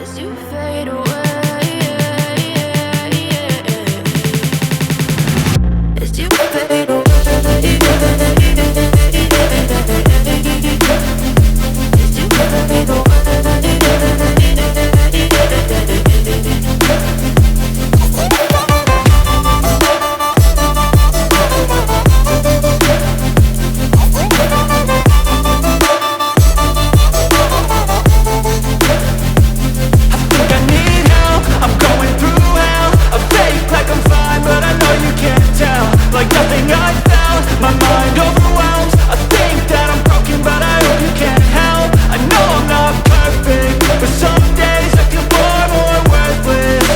as you fade away. As you fade away. As you fade away. Like nothing I found, my mind overwhelms. I think that I'm broken, but I hope you can't help. I know I'm not perfect, but some days I feel far more worthless.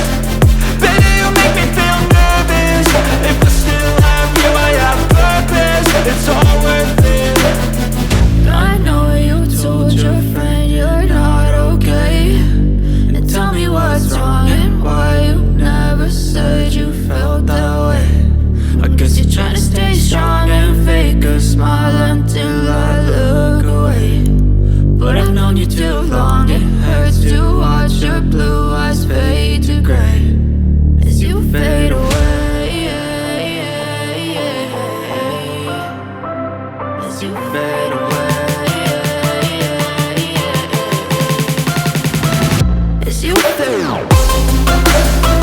Baby, you make me feel nervous. If I still have you, I have purpose. It's all worth it. I know you told your friend you're not okay, and tell me what's wrong and why you never said you felt that way. I guess you're trying to stay strong and fake a smile until I look away. But I've known you too long, it hurts to watch your blue eyes fade to gray as you fade away. As you fade away. As you fade away.